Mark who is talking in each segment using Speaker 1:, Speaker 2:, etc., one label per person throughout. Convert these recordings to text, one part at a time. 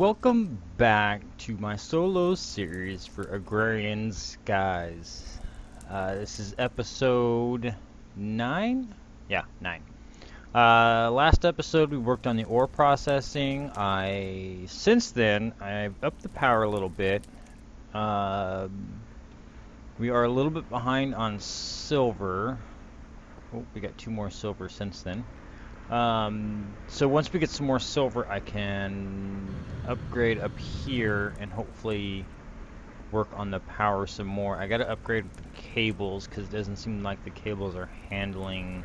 Speaker 1: welcome back to my solo series for Agrarians, guys. This is episode 9? Yeah, 9. Last episode we worked on the ore processing. Since then, I've upped the power a little bit. We are a little bit behind on silver. Oh, we got 2 more silver since then. So once we get some more silver, I can upgrade up here and hopefully work on the power some more. I gotta upgrade the cables because it doesn't seem like the cables are handling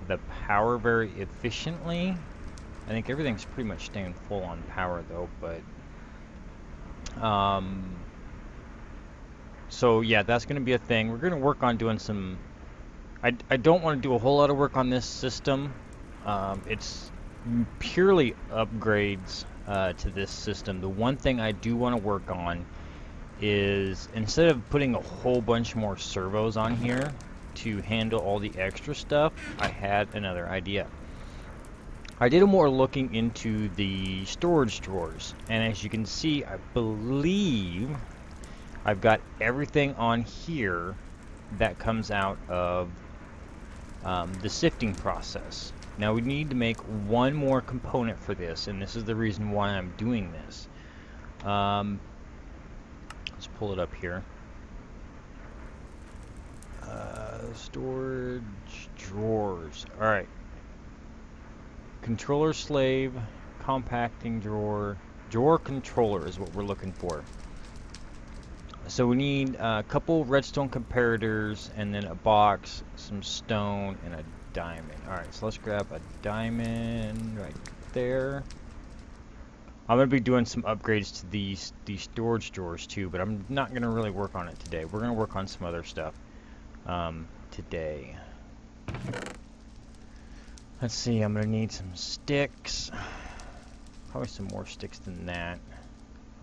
Speaker 1: the power very efficiently. I think everything's pretty much staying full on power though, but so yeah, that's gonna be a thing. We're gonna work on doing some. I don't want to do a whole lot of work on this system. It's purely upgrades to this system. The one thing I do want to work on is instead of putting a whole bunch more servos on here to handle all the extra stuff, I had another idea. I did more looking into the storage drawers, and as you can see, I believe I've got everything on here that comes out of the sifting process. Now we need to make one more component for this, and this is the reason why I'm doing this. Let's pull it up here. Storage drawers. Alright. Controller slave, compacting drawer, drawer controller is what we're looking for. So we need a couple redstone comparators, and then a box, some stone, and a diamond. Alright, so let's grab a diamond right there. I'm going to be doing some upgrades to these storage drawers too, but I'm not going to really work on it today. We're going to work on some other stuff today. Let's see, I'm going to need some sticks. Probably some more sticks than that.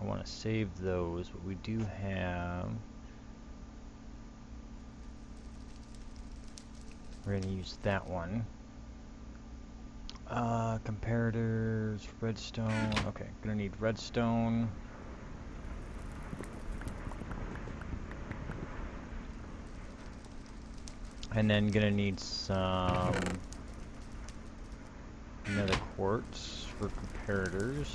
Speaker 1: I want to save those, but we do have... We're going to use that one. Comparators, redstone. Okay, going to need redstone. And then going to need some nether quartz for comparators.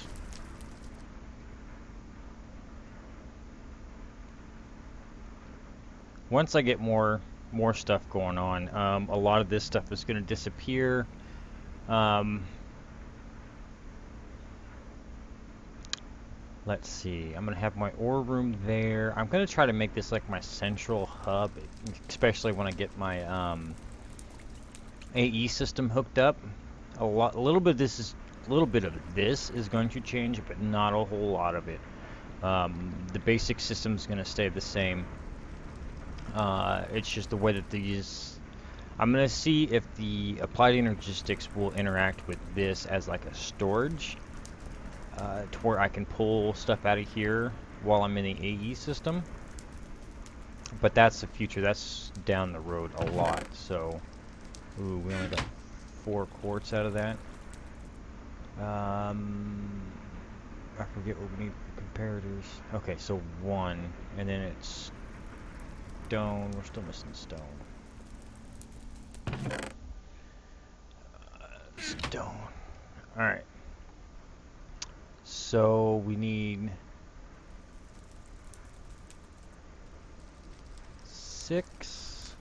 Speaker 1: Once I get more stuff going on, a lot of this stuff is going to disappear. Let's see, I'm going to have my ore room there. I'm going to try to make this like my central hub, especially when I get my AE system hooked up. A little bit of this is going to change, but not a whole lot of it. The basic system is going to stay the same. It's just the way that these... I'm going to see if the applied energistics will interact with this as like a storage, to where I can pull stuff out of here while I'm in the AE system. But that's the future. That's down the road a lot. So, ooh, we only got 4 quartz out of that. I forget what we need for comparators. Okay, so 1, and then it's stone. We're still missing stone. Stone. Alright. So we need 6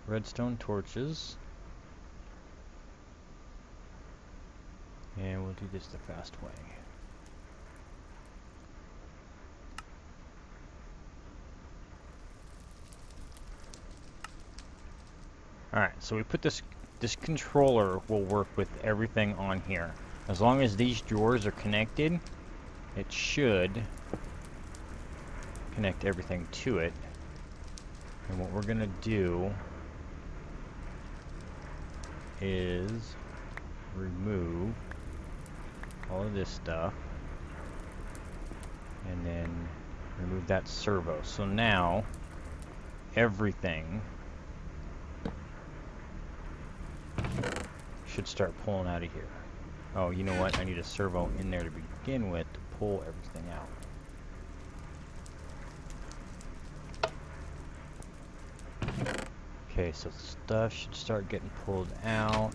Speaker 1: redstone torches. And we'll do this the fast way. Alright, so we put this controller will work with everything on here. As long as these drawers are connected, it should connect everything to it. And what we're gonna do is remove all of this stuff and then remove that servo. So now everything should start pulling out of here. Oh, you know what? I need a servo in there to begin with to pull everything out. Okay, so stuff should start getting pulled out.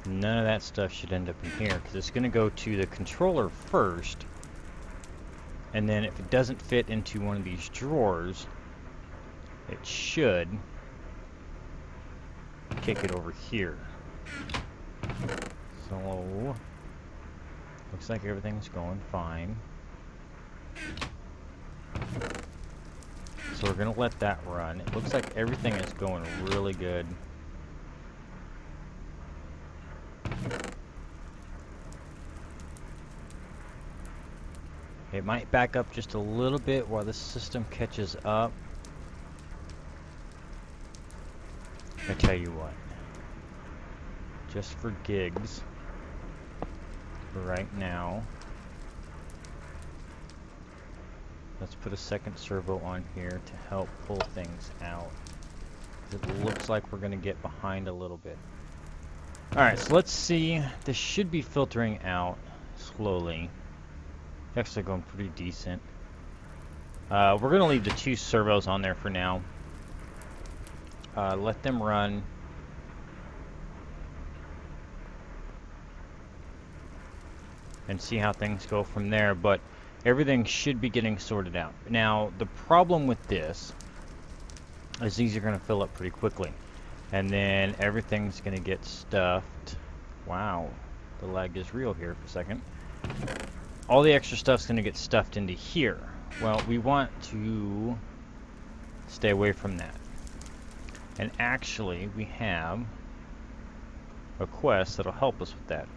Speaker 1: None of that stuff should end up in here, because it's going to go to the controller first. And then if it doesn't fit into one of these drawers, it should kick it over here. So, looks like everything's going fine. So we're going to let that run. It looks like everything is going really good. It might back up just a little bit while the system catches up. I tell you what, just for gigs, for right now, let's put a second servo on here to help pull things out. It looks like we're going to get behind a little bit. Alright, so let's see. This should be filtering out slowly. It's actually going pretty decent. We're going to leave the 2 servos on there for now. Let them run. And see how things go from there, but everything should be getting sorted out. Now, the problem with this is these are going to fill up pretty quickly. And then everything's going to get stuffed. Wow, the lag is real here for a second. All the extra stuff's going to get stuffed into here. Well, we want to stay away from that. And actually, we have a quest that'll help us with that.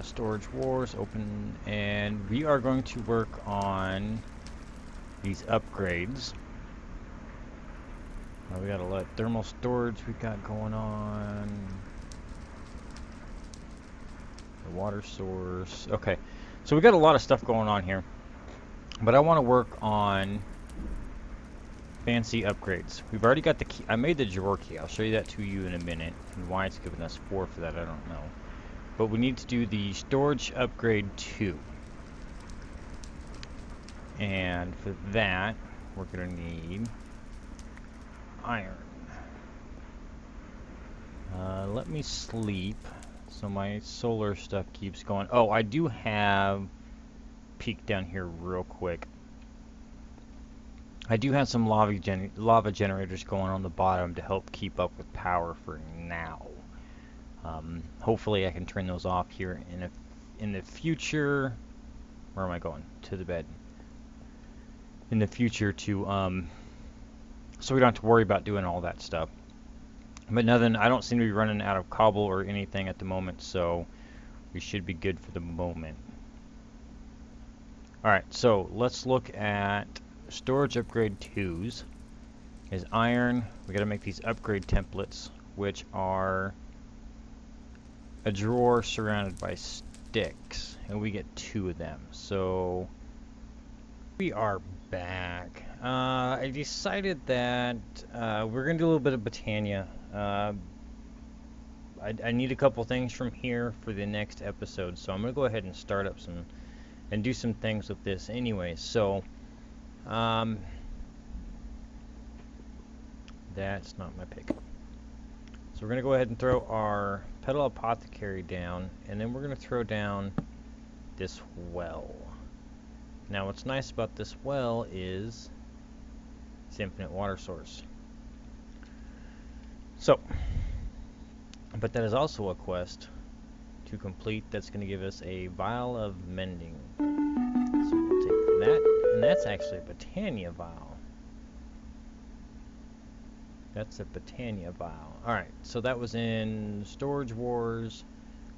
Speaker 1: Storage Wars, open, and we are going to work on these upgrades. We got a lot of thermal storage we got going on. The water source. Okay, so we got a lot of stuff going on here, but I want to work on fancy upgrades. We've already got the key. I made the drawer key. I'll show you that to you in a minute, and why it's giving us 4 for that, I don't know. But we need to do the storage upgrade 2. And for that, we're going to need iron. Let me sleep so my solar stuff keeps going. Oh, I do have, peek down here real quick. I do have some lava generators going on the bottom to help keep up with power for now. Hopefully I can turn those off here in the future. Where am I going? To the bed. In the future to so we don't have to worry about doing all that stuff. But nothing, I don't seem to be running out of cobble or anything at the moment, so we should be good for the moment. Alright, so let's look at storage upgrade 2s. Is iron. We got to make these upgrade templates, which are a drawer surrounded by sticks, and we get 2 of them. So we are back. I decided that we're gonna do a little bit of botania. I need a couple things from here for the next episode, so I'm gonna go ahead and start up some and do some things with this anyway. So that's not my pick. So we're going to go ahead and throw our pedal apothecary down, and then we're going to throw down this well. Now what's nice about this well is it's infinite water source. So, but that is also a quest to complete that's going to give us a vial of mending. So we'll take that, and that's actually a botania vial. That's a botania vial. Alright, so that was in Storage Wars.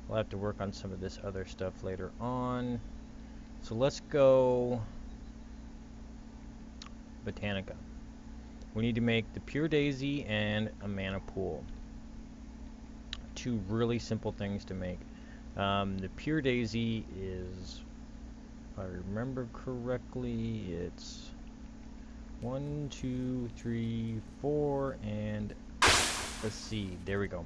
Speaker 1: We'll have to work on some of this other stuff later on. So let's go Botanica. We need to make the Pure Daisy and a mana pool. 2 really simple things to make. The Pure Daisy is, if I remember correctly, it's 1, 2, 3, 4, and a seed. There we go.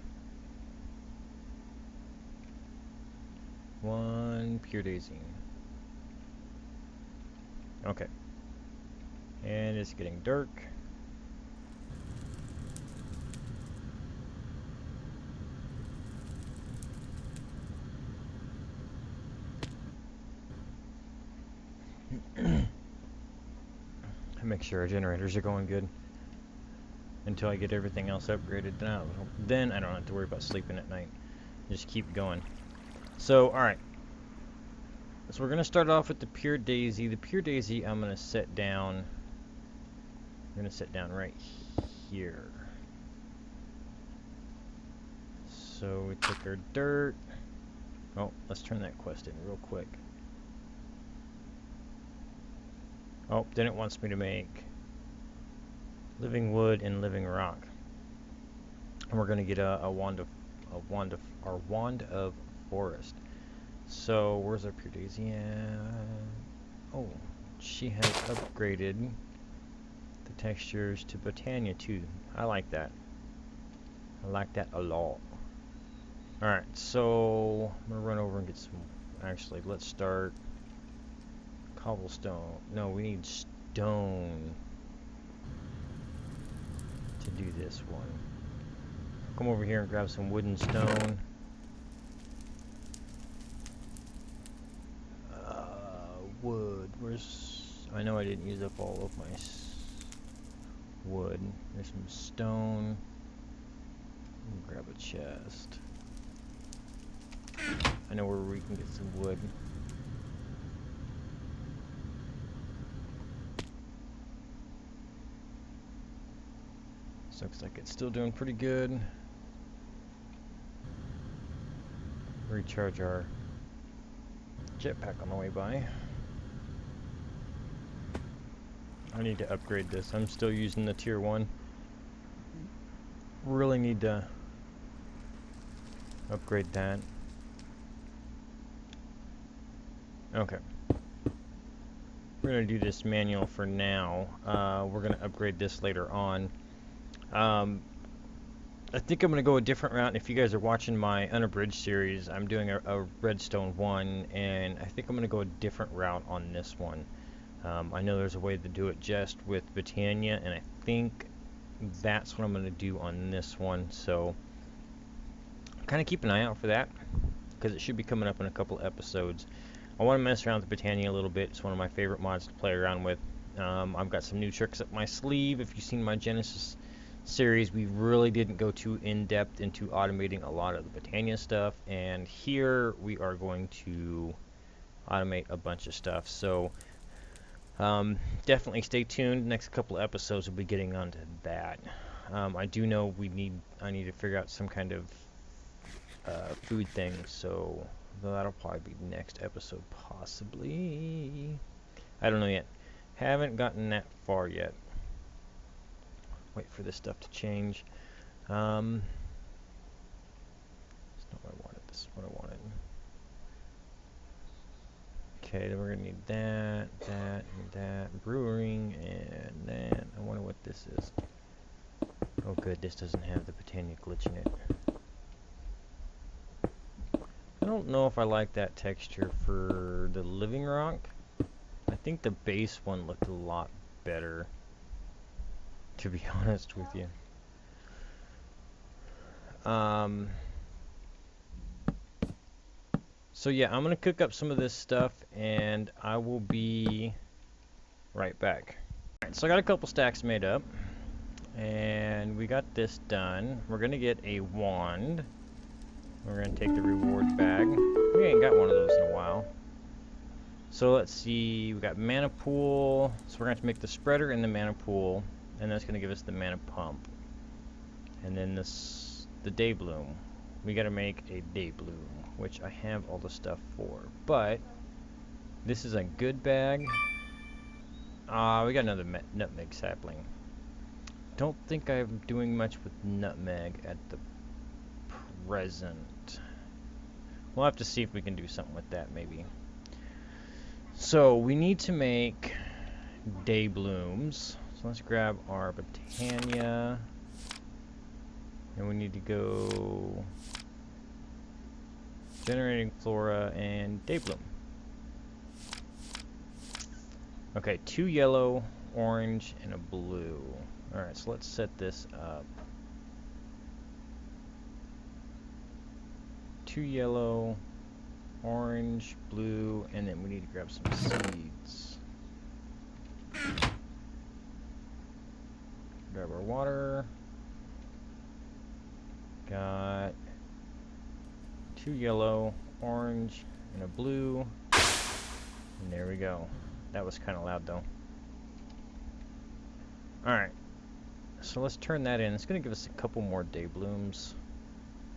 Speaker 1: 1 pure daisy. Okay. And it's getting dark. Make sure our generators are going good until I get everything else upgraded. Then I don't have to worry about sleeping at night. Just keep going. So, alright. So we're going to start off with the pure daisy. The pure daisy I'm going to set down. I'm going to set down right here. So we took our dirt. Oh, let's turn that quest in real quick. Oh, then it wants me to make living wood and living rock. And we're going to get our wand of forest. So where's our pure daisy at? Oh, she has upgraded the textures to botania too. I like that. I like that a lot. Alright, so I'm gonna run over and get some. Actually, let's start cobblestone. No, we need stone to do this one. Come over here and grab some wood and stone. Wood. Where's... I know I didn't use up all of my wood. There's some stone. Grab a chest. I know where we can get some wood. So looks like it's still doing pretty good. Recharge our jetpack on the way by. I need to upgrade this. I'm still using the tier 1. Really need to upgrade that. Okay. We're going to do this manual for now. We're going to upgrade this later on. I think I'm going to go a different route. If you guys are watching my Unabridged series, I'm doing a Redstone 1, and I think I'm going to go a different route on this one. I know there's a way to do it just with botania, and I think that's what I'm going to do on this one. So kind of keep an eye out for that, because it should be coming up in a couple episodes. I want to mess around with botania a little bit. It's one of my favorite mods to play around with. I've got some new tricks up my sleeve. If you've seen my Genesis series, we really didn't go too in-depth into automating a lot of the botania stuff, and here we are going to automate a bunch of stuff. So definitely stay tuned. Next couple of episodes we'll be getting onto that. I do know I need to figure out some kind of food thing, so that'll probably be next episode possibly. I don't know yet. Haven't gotten that far yet. Wait for this stuff to change. It's not what I wanted. This is what I wanted. Okay, then we're gonna need that, that, and that. Brewing, and that. I wonder what this is. Oh good, this doesn't have the botania glitch in it. I don't know if I like that texture for the living rock. I think the base one looked a lot better, to be honest with you. So yeah, I'm gonna cook up some of this stuff, and I will be right back. Alright, so I got a couple stacks made up, and we got this done. We're gonna get a wand. We're gonna take the reward bag. We ain't got one of those in a while. So let's see, we got mana pool. So we're gonna have to make the spreader and the mana pool, and that's gonna give us the mana pump. And then the day bloom. We gotta make a day bloom, which I have all the stuff for. But this is a good bag. We got another nutmeg sapling. Don't think I'm doing much with nutmeg at the present. We'll have to see if we can do something with that maybe. So we need to make day blooms. So let's grab our botania. And we need to go generating flora and daybloom. Okay, 2 yellow, orange, and a blue. Alright, so let's set this up. 2 yellow, orange, blue, and then we need to grab some seeds. Grab our water. Got 2 yellow, orange, and a blue. And there we go. That was kind of loud though. Alright. So let's turn that in. It's going to give us a couple more day blooms.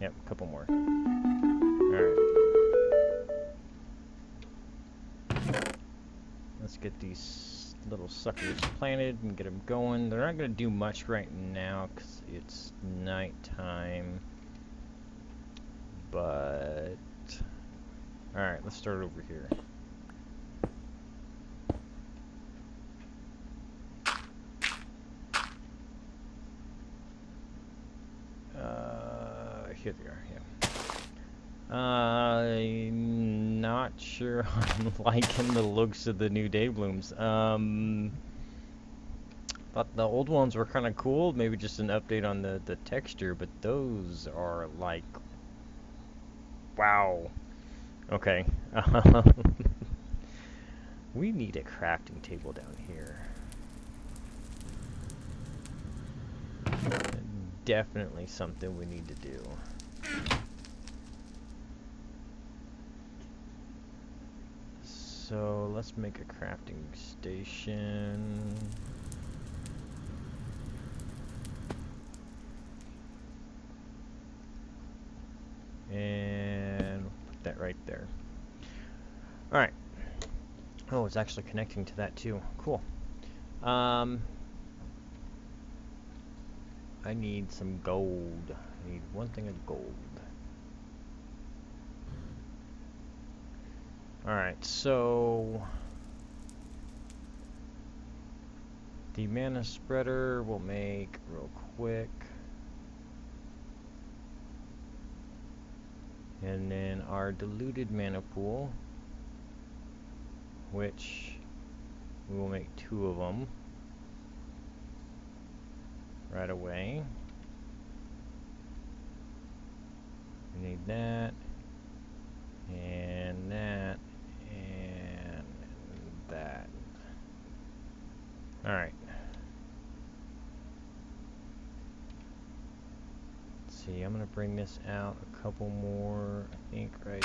Speaker 1: Yep, a couple more. Alright. Let's get these little suckers planted and get them going. They're not going to do much right now because it's nighttime. But... Alright, let's start over here. Here they are, yeah. I'm not sure I'm liking the looks of the new day blooms. Thought the old ones were kind of cool. Maybe just an update on the texture, but those are like, wow. Okay. We need a crafting table down here. Definitely something we need to do. So let's make a crafting station. And put that right there. Alright. Oh, it's actually connecting to that too. Cool. I need some gold. I need 1 thing of gold. Alright, so the mana spreader we'll make real quick. And then our diluted mana pool, which we will make 2 of them right away. We need that, and that, and that. Alright. Let's see, I'm going to bring this out a couple more. I think right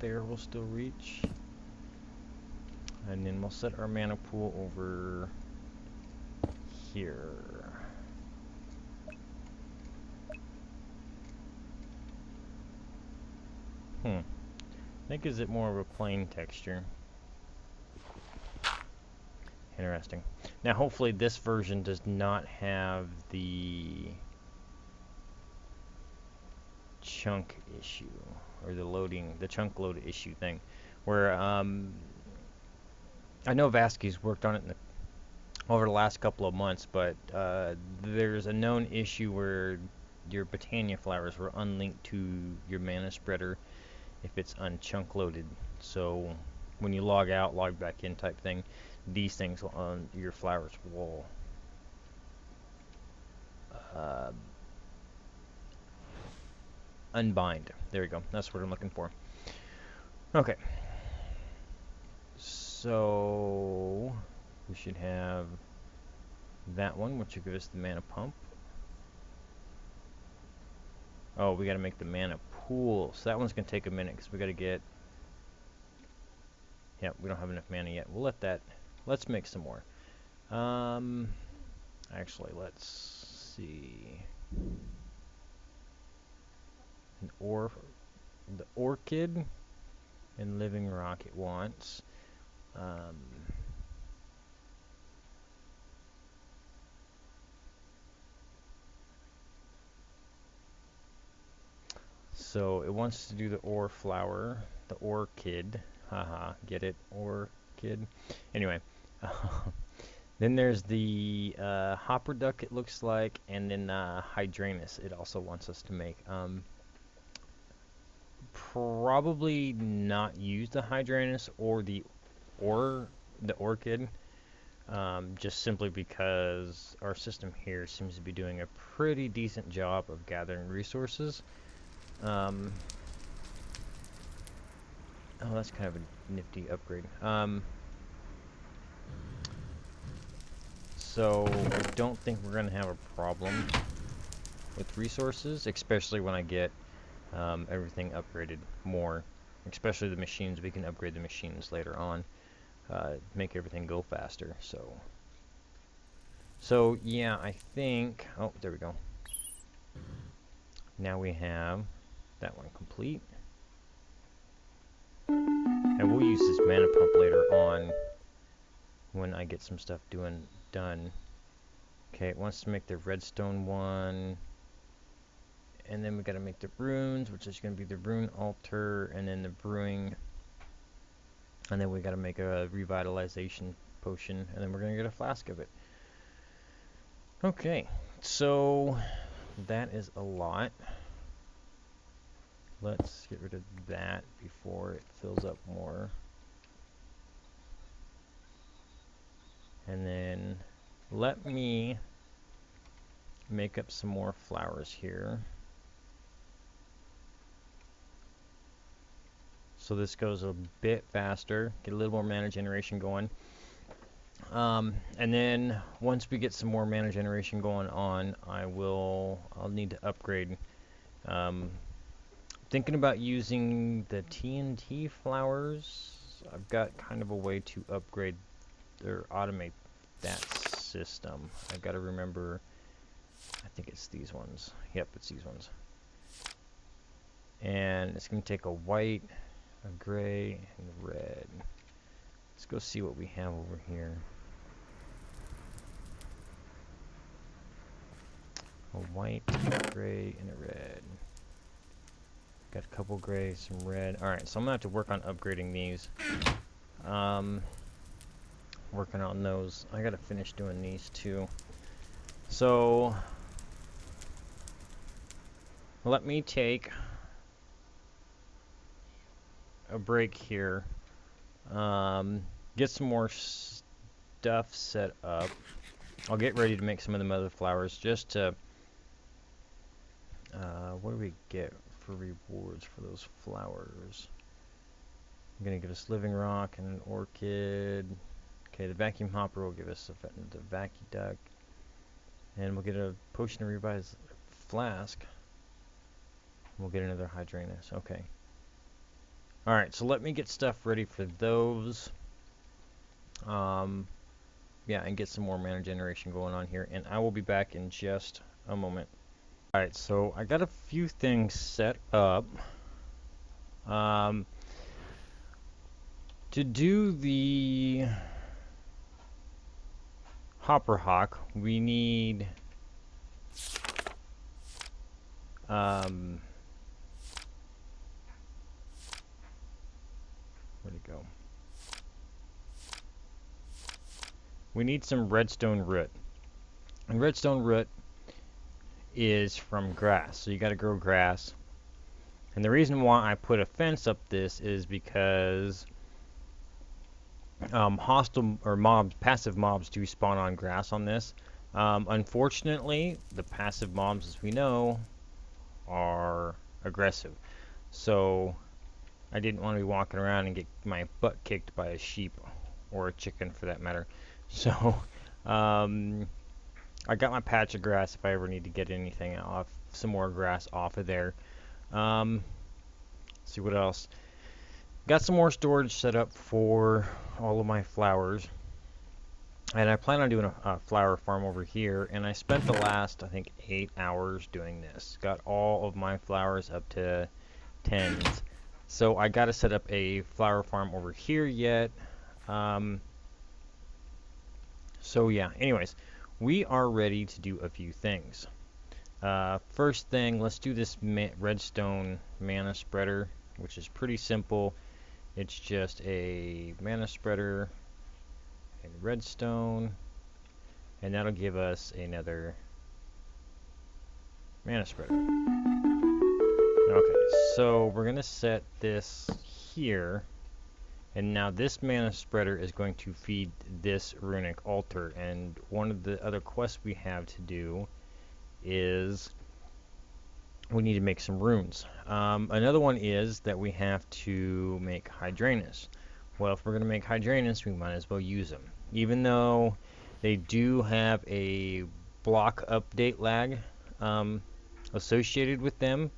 Speaker 1: there will still reach. And then we'll set our mana pool over here. That gives it more of a plain texture. Interesting. Now hopefully this version does not have the chunk issue, or the chunk load issue thing, where I know Vasky's worked on it over the last couple of months, but there's a known issue where your botania flowers were unlinked to your mana spreader if it's unchunk loaded. So when you log out, log back in type thing, these things on your flowers will unbind. There we go. That's what I'm looking for. Okay. So we should have that one, which will give us the mana pump. Oh, we got to make the mana pool. So that one's going to take a minute because we got to get... Yeah, we don't have enough mana yet. We'll let that... Let's make some more. Actually, let's see. The orchid and living rock it wants. So it wants to do the ore flower, the orchid. Haha, get it? Orchid. Anyway, Then there's the hopper duck, it looks like, and then hydranus it also wants us to make. Probably not use the hydranus or the orchid, just simply because our system here seems to be doing a pretty decent job of gathering resources. Oh, that's kind of a nifty upgrade. So I don't think we're going to have a problem with resources, especially when I get everything upgraded more. Especially the machines, we can upgrade the machines later on, make everything go faster. So yeah, I think. Oh, there we go. Now we have that one complete, and we'll use this mana pump later on when I get some stuff done. Okay, it wants to make the redstone one. And then we got to make the runes, which is going to be the rune altar, and then the brewing. And then we got to make a revitalization potion, and then we're going to get a flask of it. Okay, so that is a lot. Let's get rid of that before it fills up more. And then let me make up some more flowers here. So this goes a bit faster, get a little more mana generation going. And then once we get some more mana generation going on, I'll need to upgrade. Thinking about using the TNT flowers. I've got kind of a way to upgrade or automate that system. I've got to remember, I think it's these ones. Yep, it's these ones. And it's going to take a white, a gray, and a red. Let's go see what we have over here. A white, a gray, and a red. Got a couple gray, some red. Alright, so I'm going to have to work on upgrading these. Working on those. I got to finish doing these too. So, let me take a break here. Get some more stuff set up. I'll get ready to make some of them other flowers just to... what do we get for rewards for those flowers? I'm going to give us living rock and an orchid. Okay, the vacuum hopper will give us the vacuum duck. And we'll get a potion of revive flask. We'll get another hydranus. Okay. Alright, so let me get stuff ready for those. Yeah, and get some more mana generation going on here. And I will be back in just a moment. Alright, so I got a few things set up. To do the hopper hawk, we need where'd it go? We need some redstone root. And redstone root is from grass, so you got to grow grass. And the reason why I put a fence up this is because hostile or mobs, passive mobs do spawn on grass on this. Unfortunately, the passive mobs, as we know, are aggressive. So I didn't want to be walking around and get my butt kicked by a sheep or a chicken for that matter. So I got my patch of grass if I ever need to get anything off, some more grass off of there. Let's see what else. Got some more storage set up for all of my flowers. And I plan on doing a flower farm over here. And I spent the last, I think, 8 hours doing this. Got all of my flowers up to 10s. So I got to set up a flower farm over here yet. So yeah, anyways, we are ready to do a few things. First thing, let's do this redstone mana spreader, which is pretty simple. It's just a mana spreader and redstone. and that'll give us another mana spreader. Okay, so we're gonna set this here, and now this mana spreader is going to feed this runic altar, and one of the other quests we have to do is we need to make some runes. Another one is that we have to make Hydranus. Well, if we're going to make Hydranus, we might as well use them. Even though they do have a block update lag associated with them,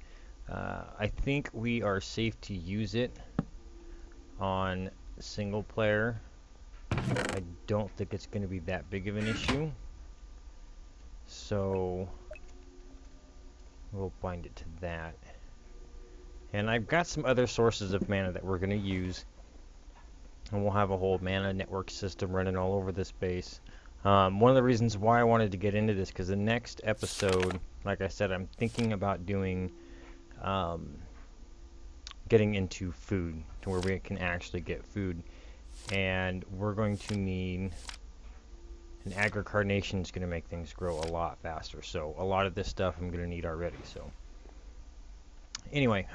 Speaker 1: I think we are safe to use it on single player. I don't think it's going to be that big of an issue. So we'll bind it to that. And I've got some other sources of mana that we're going to use. And we'll have a whole mana network system running all over this base. One of the reasons why I wanted to get into this, because the next episode, like I said, I'm thinking about doing, getting into food, to where we can actually get food. And we're going to need, an agricarnation is going to make things grow a lot faster. So a lot of this stuff I'm going to need already. So anyway,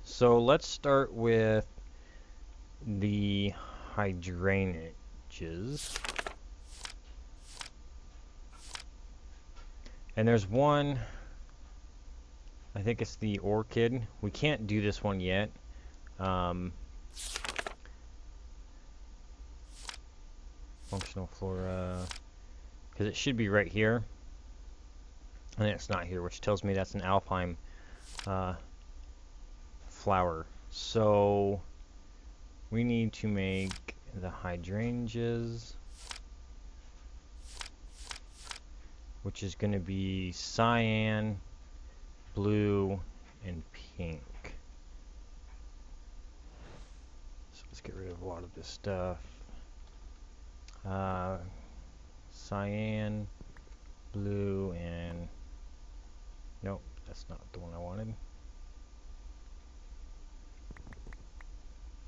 Speaker 1: so let's start with the hydranages. And there's one, I think it's the orchid. We can't do this one yet. Functional flora, because it should be right here, and it's not here, which tells me that's an alpine flower. So we need to make the hydrangeas, which is going to be cyan, blue, and pink. So let's get rid of a lot of this stuff. Cyan, blue, and nope, that's not the one I wanted.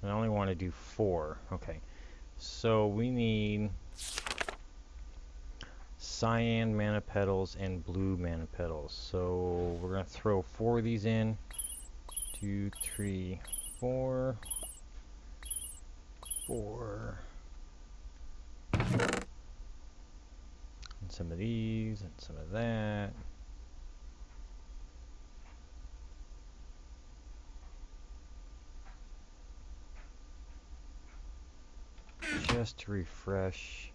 Speaker 1: I only want to do 4. Okay, so we need cyan mana petals and blue mana petals. So we're going to throw 4 of these in. 2, 3, 4. 4. And some of these, and some of that. Just to refresh,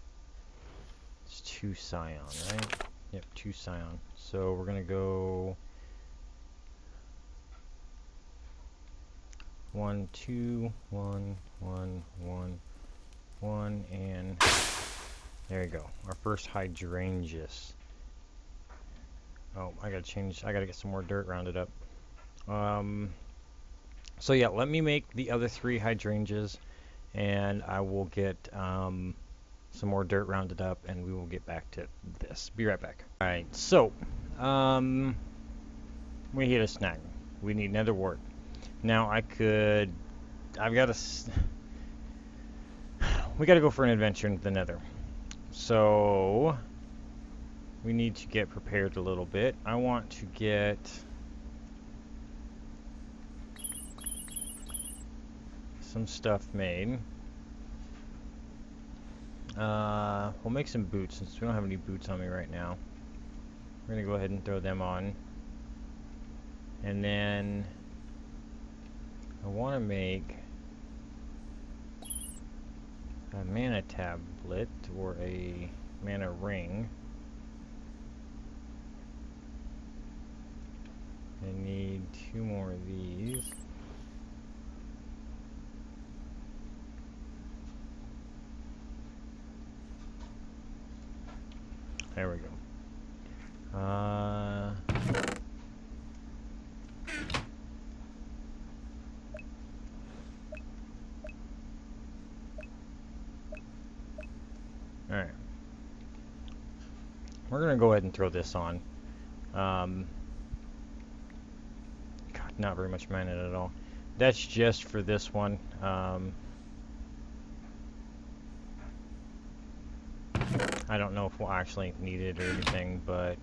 Speaker 1: it's 2 cyan, right? Yep, 2 cyan. So we're gonna go 1, 2, 1, 1, 1, 1, and there you go. Our first hydrangeas. Oh, I gotta get some more dirt rounded up. So yeah, let me make the other 3 hydrangeas, and I will get some more dirt rounded up, and we will get back to this. Be right back. Alright, so we hit a snag. We need nether wart. Now we gotta go for an adventure into the nether. So we need to get prepared a little bit. I want to get some stuff made. We'll make some boots since we don't have any boots on me right now. We're gonna go ahead and throw them on. And then I want to make a mana tablet or a mana ring. I need 2 more of these. There we go. Alright. We're going to go ahead and throw this on. God, not very much mana at all. That's just for this one. I don't know if we'll actually need it or anything, but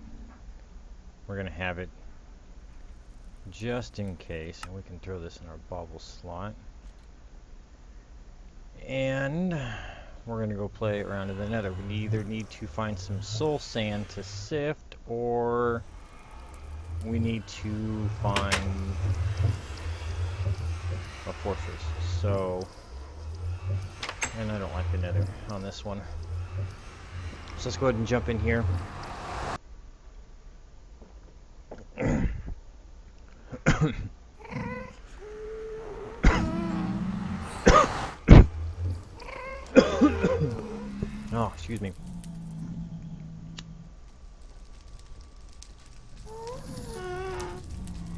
Speaker 1: we're gonna have it just in case, and we can throw this in our bauble slot. And we're gonna go play around in the nether. We either need to find some soul sand to sift, or we need to find a fortress. So, and I don't like the nether on this one. So let's go ahead and jump in here. Oh, excuse me.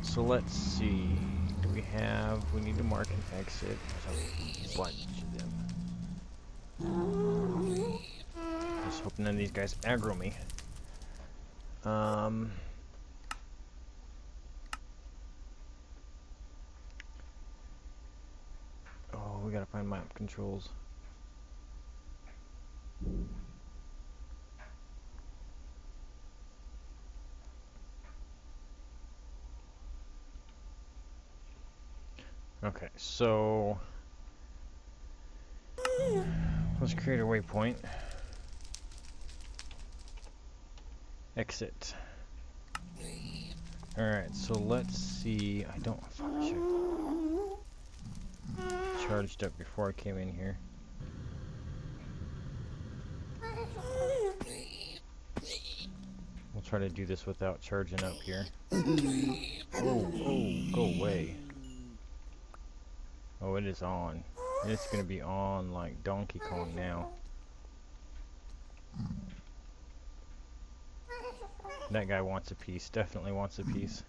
Speaker 1: So let's see. Do we need to mark an exit. There's a bunch of them. Just hoping none of these guys aggro me. Oh, we gotta find map controls. Okay, so let's create a waypoint. Exit. Alright, so let's see. I don't charged up before I came in here. We'll try to do this without charging up here. Oh, go away. Oh, it is on. It's gonna be on like Donkey Kong now. That guy wants a piece. Definitely wants a piece.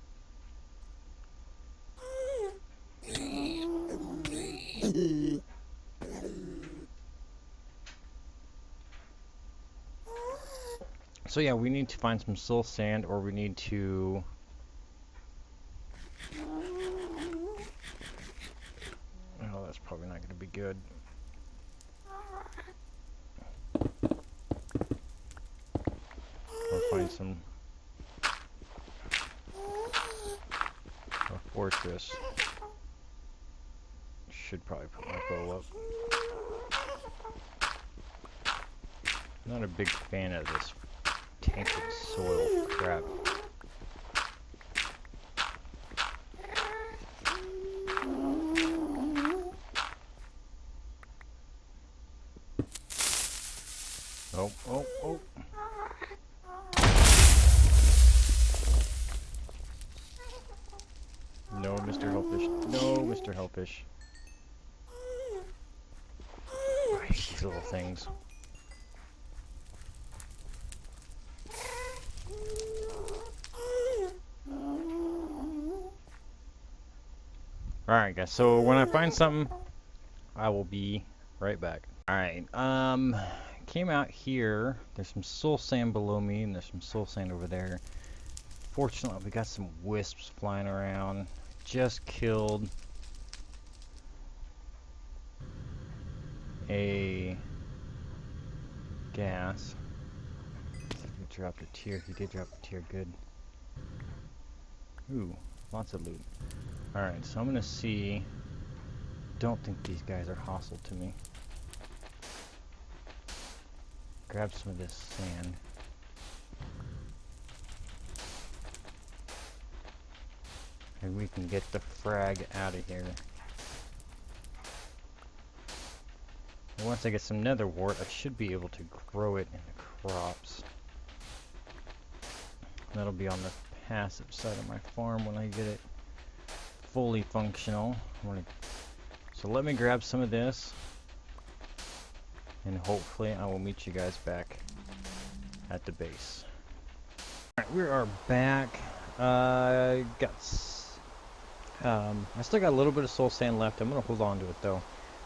Speaker 1: So yeah, we need to find some soul sand, or we need to... Oh, that's probably not going to be good. We'll find some... A fortress. Should probably put my bow up. Not a big fan of this tainted soil crap. Oh, oh, oh. No, Mr. Hellfish. No, Mr. Hellfish. I hate these little things. Alright guys, so when I find something, I will be right back. Alright, came out here. There's some soul sand below me, and there's some soul sand over there. Fortunately, we got some wisps flying around. Just killed a gas. He dropped a tier. He did drop a tier. Good. Ooh, lots of loot. Alright, so I'm gonna see. Don't think these guys are hostile to me. Grab some of this sand. And we can get the frag out of here. And once I get some nether wart, I should be able to grow it in the crops. That'll be on the passive side of my farm when I get it fully functional. So let me grab some of this, and hopefully I will meet you guys back at the base. Alright, we are back. I still got a little bit of soul sand left. I'm gonna hold on to it though.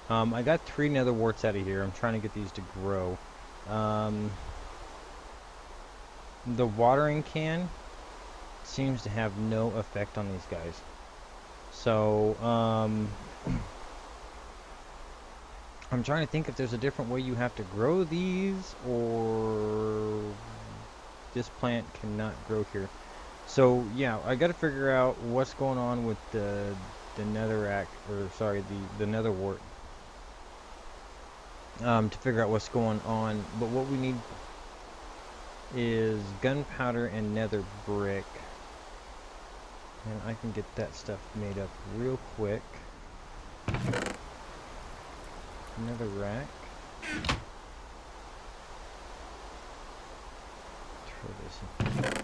Speaker 1: I got 3 nether warts out of here. I'm trying to get these to grow. The watering can seems to have no effect on these guys. So, I'm trying to think if there's a different way you have to grow these, or this plant cannot grow here. So yeah, I got to figure out what's going on with the netherrack, or sorry, the netherwort. To figure out what's going on. But what we need is gunpowder and nether brick. And I can get that stuff made up real quick. Netherrack.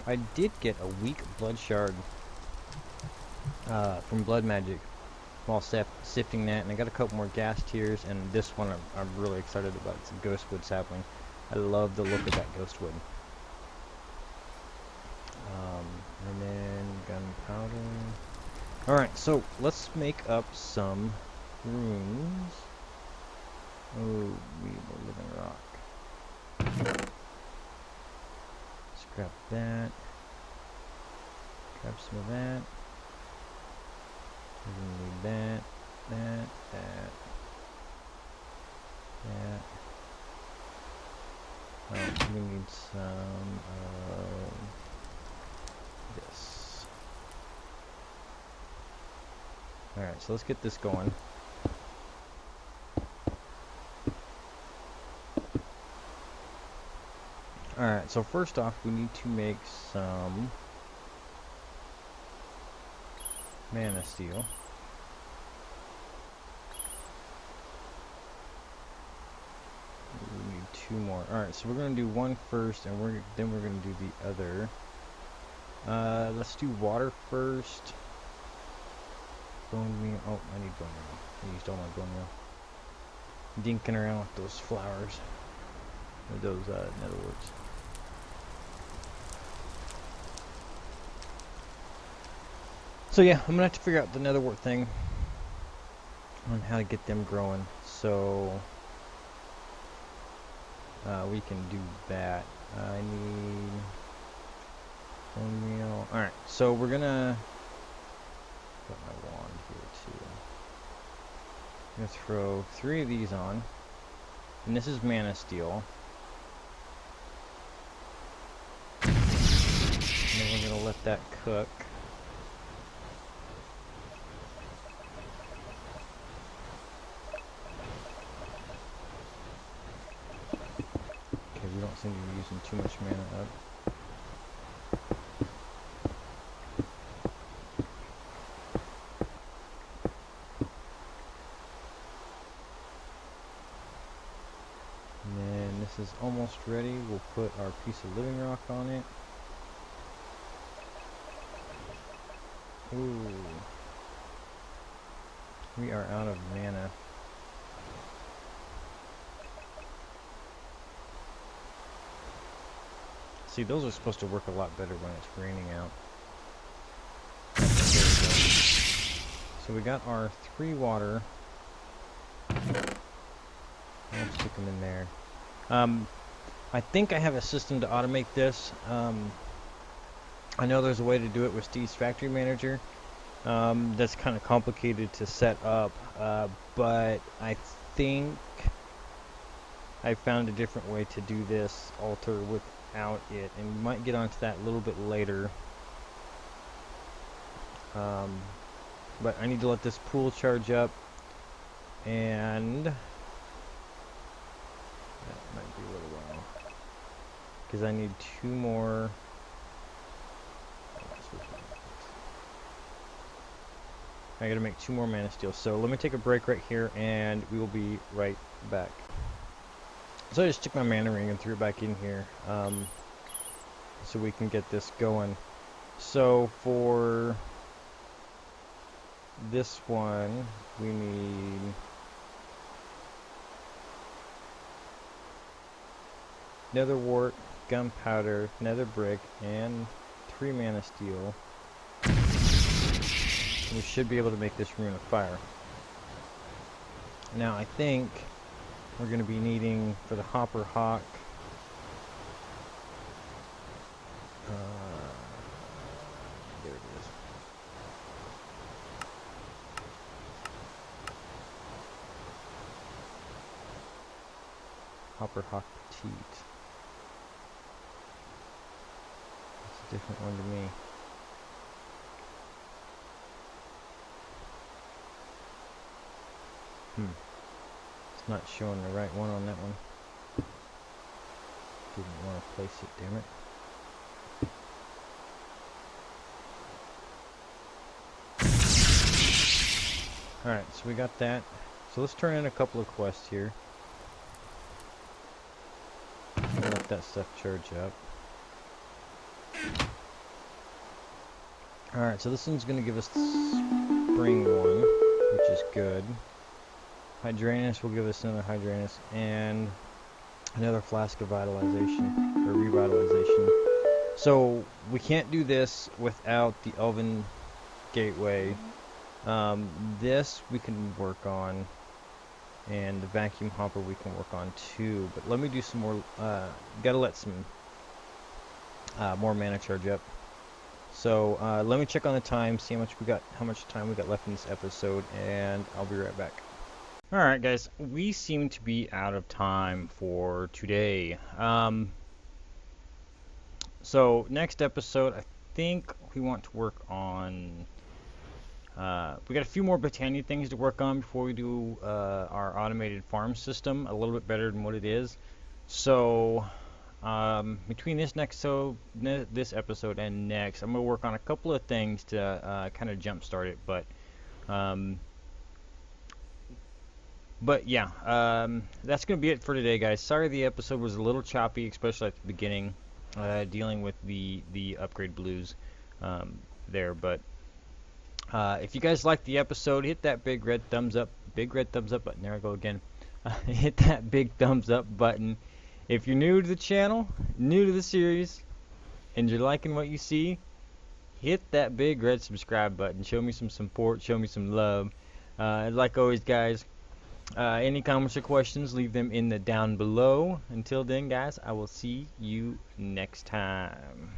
Speaker 1: I did get a weak blood shard from blood magic while sifting that, and I got a couple more gas tiers, and this one I'm really excited about. It's a ghostwood sapling. I love the look of that ghostwood. And then gunpowder. Alright, so let's make up some runes. Oh, we need more living rock. Scrap that. Grab some of that. We're gonna need that, that, that. Oh, we need some of this. Alright, so let's get this going. Alright, so first off, we need to make some mana steel. We need 2 more. Alright, so we're going to do one first, and then we're going to do the other. Let's do water first. Bone meal. Oh, I need bone meal. I used all my bone meal. Dinking around with those flowers. Or those netherworts. So yeah, I'm gonna have to figure out the netherwort thing on how to get them growing. So we can do that. I need bone meal. Alright, so we're gonna put my wand here too. I'm gonna throw 3 of these on. And this is mana steel. And then we're gonna let that cook. Okay, we don't seem to be using too much mana up. And then this is almost ready. We'll put our piece of living rock on it. Ooh. We are out of mana. See, those are supposed to work a lot better when it's raining out. There we go. So we got our 3 water. I'll stick them in there. I think I have a system to automate this. I know there's a way to do it with Steve's Factory Manager. That's kind of complicated to set up, but I think I found a different way to do this altar without it, and we might get onto that a little bit later. But I need to let this pool charge up, and that might be a little while, because I need 2 more. I gotta make 2 more mana steel. So let me take a break right here, and we will be right back. So I just took my mana ring and threw it back in here, so we can get this going. So for this one, we need nether wart, gunpowder, nether brick, and 3 mana steel. We should be able to make this rune of fire. Now I think we're going to be needing, for the hopper hawk, there it is. Hopper hawk petite. different one to me. It's not showing the right one on that one. Didn't want to place it, damn it. Alright, so we got that. So let's turn in a couple of quests here. Let that stuff charge up. Alright, so this one's going to give us the spring one, which is good. Hydranus will give us another Hydranus and another flask of vitalization, or revitalization. So we can't do this without the Elven Gateway. This we can work on, and the vacuum hopper we can work on too. But let me do some more. Gotta let some more mana charge up. So let me check on the time, see how much time we got left in this episode, and I'll be right back. All right, guys, we seem to be out of time for today. So next episode, I think we want to work on. We got a few more botania things to work on before we do our automated farm system a little bit better than what it is. So between this episode and next, I'm gonna work on a couple of things to kind of jumpstart it. But yeah, that's gonna be it for today, guys. Sorry the episode was a little choppy, especially at the beginning, dealing with the upgrade blues there, but. If you guys liked the episode, hit that big red thumbs up button. There I go again. Hit that big thumbs up button. If you're new to the channel, new to the series, and you're liking what you see, hit that big red subscribe button. Show me some support, show me some love. Like always, guys, any comments or questions, leave them in the down below. Until then, guys, I will see you next time.